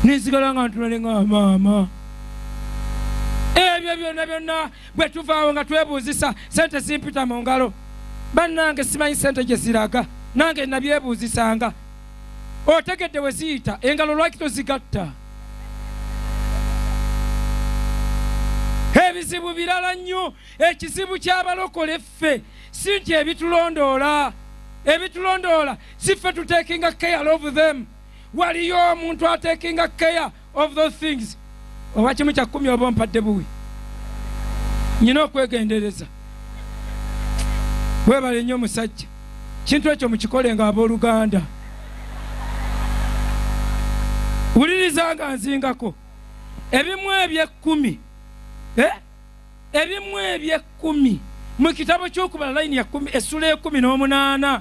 Ninsigala nga ntulale nga maama. Ebyo byonna bwe tuvaawo nga twebuuzisa sente zimpita mu ngalo. Bannange simanyi sente gye ziraga. Nange nabyebuuzisanga. Otegedde we ziyita engalo lwaki tozigatta? Ebizibu birala nnyo. Ekizibu ky'abalokole ffe si nti ebitulondoola. Ebitulondoola si ffe tutekinga care of them. Waliyo omuntu atekinga care of those things. Oba kimu kya 10 oba mpadde buwi. Nyina okwegendereza. Webale nnyo musajja. Kintu ekyo mukikole nga abooluganda. Wulirizanga nzingako. Ebimu eby'ekkumi. Ebimu eby'ekkumi. Mu kitabo ky'okubala layini ya 10 essula ya 18.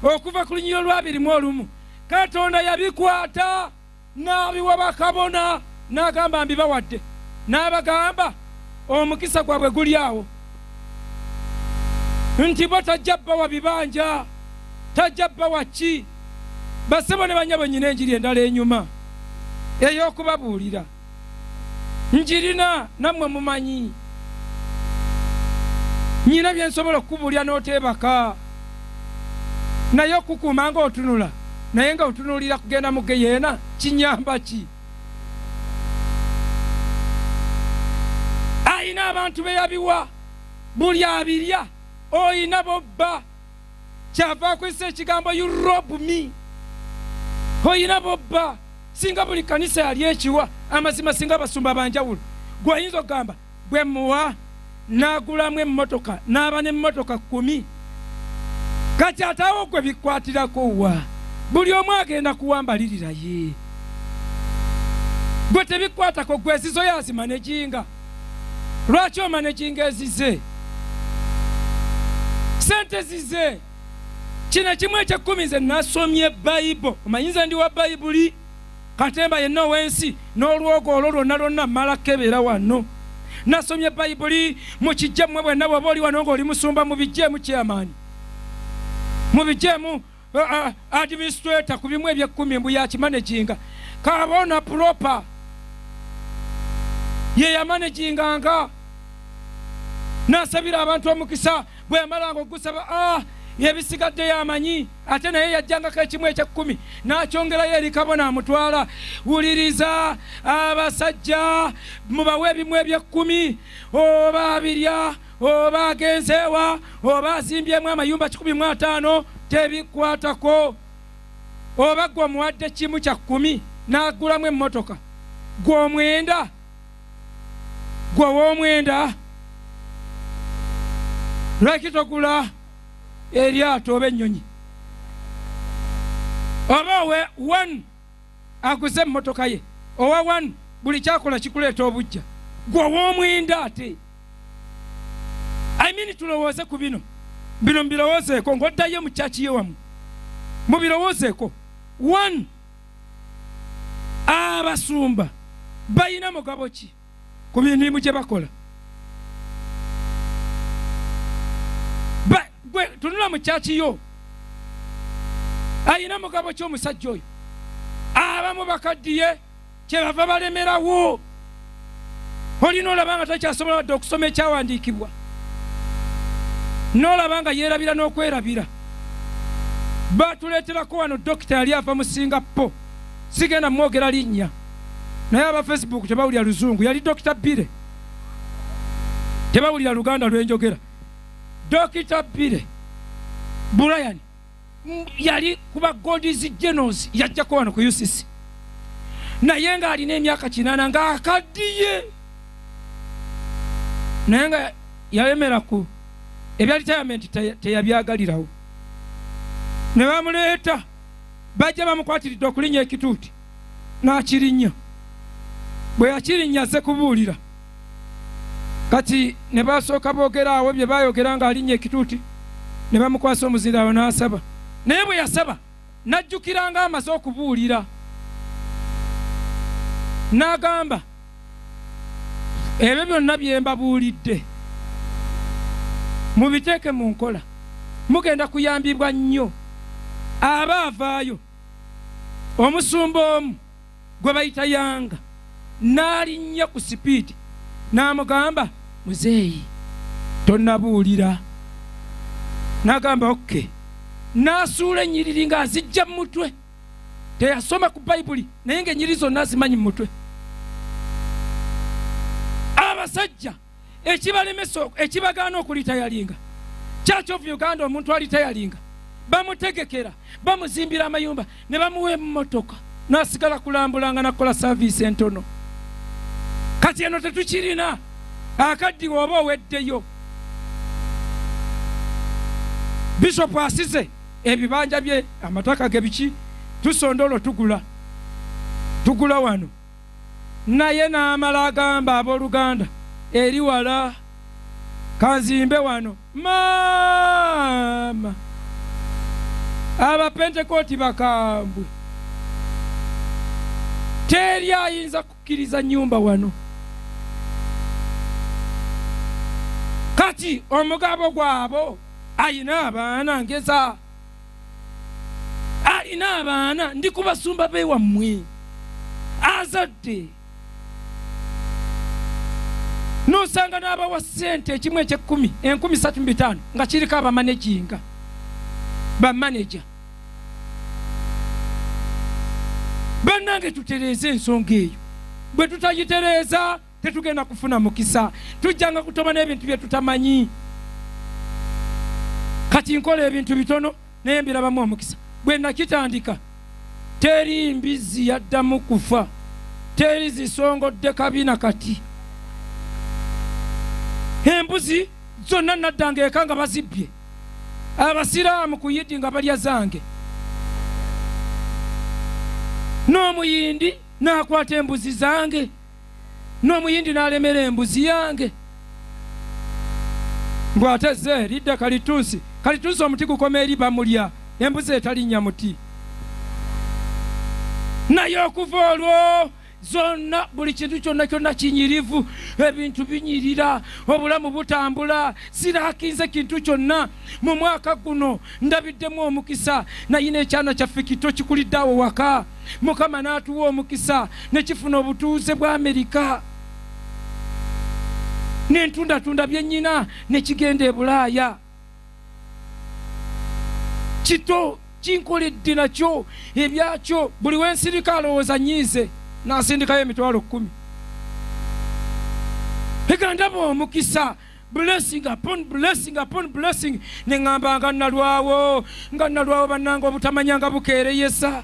Okuva ku lunyiriro lwa 21. Katonda yabikwata n'abiwa bakabona n'agamba mbibawadde. N'abagamba omukisa gwabwe guli awo. Nti bo tajja bbawa bibanja. Tajja bbawa ki. Basebo ne banyabo nyina enjiri endala enyuma. Ey'okubabuulira. Njirina nammwe mumanyi. Nyina bye nsobola okukubuulira n'oteebaka. Naye okukuuma nga otunula. Naye nga otunuulira kugenda mu geyeena kinyamba ki? Ayina abantu be yabiwa. Buli abirya. Oyina bobba. Kyava akozesa ekigambo you rob me. Oyina bobba. Singa buli kanisa yali ekiwa amazima singa basumba banjawulo. Gwe oyinza okugamba bwe muwa n'agulamu emmotoka n'aba n'emmotoka 10. Kati ataawo gwe bikwatirako wa. Buli omu agenda kuwambalirira ye. Gwe tebikwatako gwe ezizo yazimanejinga. Lwaki omanejinga ezize? Sente zize. Kino kimu ekyekkumi nze nasomye Bayibuli. Omanyiza ndi wa Bayibuli. Katemba yenna ow'ensi n'olwogo olwo lwonna mala kebera wano. Nasomye Bayibuli mu kijja mmwe bwenna bw'oba oli wano ng'oli musumba mu bijjeemu chairman. Mu bijjeemu administrator ku bimu eby'ekkumi mbu yakimanejinga. Kabona proper ye yamanejinganga. Nasabira abantu omukisa bwe yamalanga ogusaba yebisigadde yamanyi ate naye yajjangako ekimu ekyekkumi n'akyongerayo eri kabona amutwala. Wuliriza abasajja mubawe ebimu eby'ekkumi oba abirya oba agenzeewa oba azimbyemu amayumba 15 tebikwatako. Oba gwe omuwadde kimu kya 10 n'agulamu emmotoka gwe omwenda gwe w'omwenda lwaki togula eryato oba ennyonyi? Oba owe 1 aguze emmotoka ye owa 1 buli kyakola kikuleeta obujja gwe w'omwenda ate. Tulowooze ku bino mbirowoozeeko ng'oddayo mu kyaki ye wamu mubirowoozeeko. 1 abasumba bayina mugabo ki ku mirimu gye bakola? Gwe tunula mu kyaki yo ayina mugabo ki omusajja oyo? Abamu bakaddiye kyebava balemerawo. Olina olaba nga takyasobola wadde okusoma ekyawandiikibwa. N'olaba nga yeerabira n'okwerabira. Batuleeterako wano dokita yali ava mu Singapore. Sigenda mwogera linnya. Naye aba Facebook tebawulira luzungu. Yali Dokita Bire. Tebawulira Luganda lwenjogera. Dokita Bire Brian yali kuba God's Generals yajjako wano ku UCC. Naye nga alina emyaka 8 nga akaddiye. Naye nga yayemera ku ebya retirement teyabyagalirawo. Ne bamuleeta bajja bamukwatiridde okulinnya ekituuti n'akirinya. Bwe yakirinya azze kubuulira kati ne basooka boogera awo bye bayogera nga alinnya ekituuti ne bamukwasa omuzira awo n'asaba. Naye bwe yasaba n'ajjukiranga amaze okubuulira n'agamba ebyo byonna bye mbabuulidde mubiteeke mu nkola mugenda kuyambibwa nnyo. Aba avaayo omusumba omu gwe bayita Yanga n'alinnya ku sipiidi n'amugamba muzeeyi tonnabuulira. N'agamba oke. N'asuula ennyiriri ng'azijja mu mutwe. Teyasoma ku Bayibuli naye ng'ennyiriri zonna azimanyi mu mutwe. Abasajja ekibalemesa ekibagaana okulitayalinga Church of Uganda omuntu alitayalinga bamutegekera bamuzimbira amayumba ne bamuwa emmotoka n'asigala kulambulanga nakola service entono. Kati eno tetukirina akaddiwa oba oweddeyo. Bishop asize ebibanja bye amataka ge biki tusondolo tugula wano naye n'amala agamba abooluganda eri wala kanzimbe wano maama abapentekooti bakambwe teri ayinza kukkiriza nyumba wano. Kati omugabo gwabo ayina abaana ngeza alina abaana ndi kubasumba bewammwe azadde nosanga n'abawa ssente ekimu eky'ekkumi 1,35 nga kiriko abamaneginga bamaneja. Bannange tutereeze ensonga eyo. Bwe tutagitereeza tetugenda kufuna mukisa. Tujjanga kutoba n'ebintu bye tutamanyi. Kati nkola ebintu bitono naye mbirabamu omukisa. Bwe nakitandika teri mbizi yaddamu kufa, teri zisongodde kabina kati. Embuzi zonna naddanga eka nga bazibbye. Abasiraamu ku Yidi nga balya zange. N'omuyindi n'akwata embuzi zange, n'omuyindi n'alemera embuzi yange. Ngwateze lidda kalituusi omuti gukoma eri bamulya, embuzi etalinnya muti. Naye okuva olwo zonna buli kintu kyonna kinyirivu, ebintu binyirira, obulamu butambula, sirakinze kintu kyonna. Mu mwaka guno ndabiddemu omukisa, naye n'ekyana kyaffe kito kikulidde awo waka. Mukama n'atuwa omukisa ne kifuna obutuuze bwa Amerika. N'entundatunda byennyina ne kigenda e Bulaaya. Kito kinkoledde nakyo ebyakyo buli wensirika alowooza nyiize n'asindikayo emitwalo 10. Egandaba omukisa, blessing upon blessing upon blessing. Ne ŋŋamba nga nalwawo bannanga obutamanyanga bukeereyesa.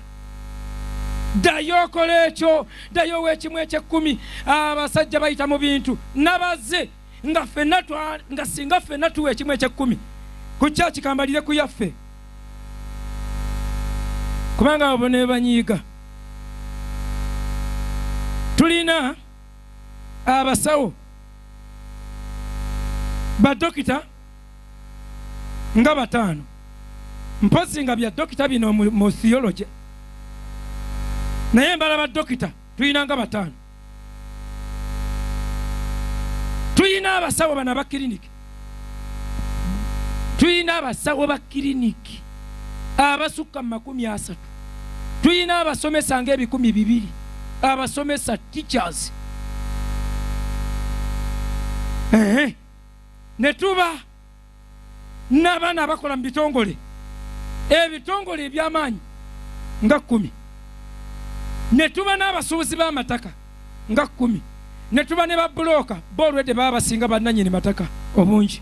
Ddayo okola ekyo, ddayo w'ekimu eky'ekkumi. Abasajja bayita mu bintu nabaze nga singa ffenna tuwa ekimu eky'ekkumi ku kyaki kambalire ku yaffe, kubanga abo ne banyiiga. Tulina abasawo badokita nga 5, mpozi nga bya dokita bino mu theology, naye mbala badokita tulina nga 5. Tulina abasawo bana ba kiriniki, tulina abasawo ba kiriniki abasukka 30. Tulina abasomesa nga 200, abasomesa teachers. Ne tuba n'abaana abakola mu bitongole, ebitongole eby'amaanyi nga 10. Ne tuba n'abasuubuzi b'amataka nga 10. Ne tuba ne babulooka boolwedde baba basinga bannannyini mataka obungi.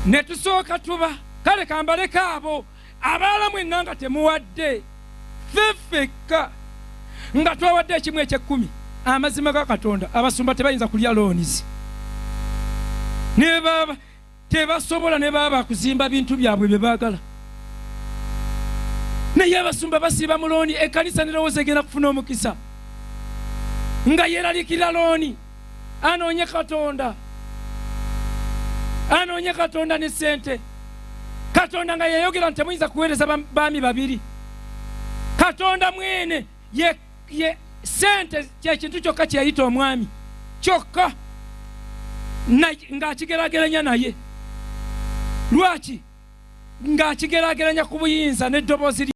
Ne tusooka tuba kale kambaleko abo abalala mwenna nga temuwadde ffeffekka nga twawadde ekimu eky'ekkumi. Amazima ga Katonda abasumba tebayinza kulya loonizi, ne baba tebasobola ne baba kuzimba bintu byabwe bye baagala. Naye abasumba basiiba mu looni, ekkanisa nerowooza egenda kufuna omukisa nga yeeralikira looni. Anoonye Katonda ne ssente. Katonda nga yayogera nti temuyinza kuweereza baami 2. Katonda mwene ye ssente kyekintu kyokka kyeyayita omwami kyokka ng'akigerageranya naye. Lwaki? Ng'akigerageranya ku buyinza n'eddoboozi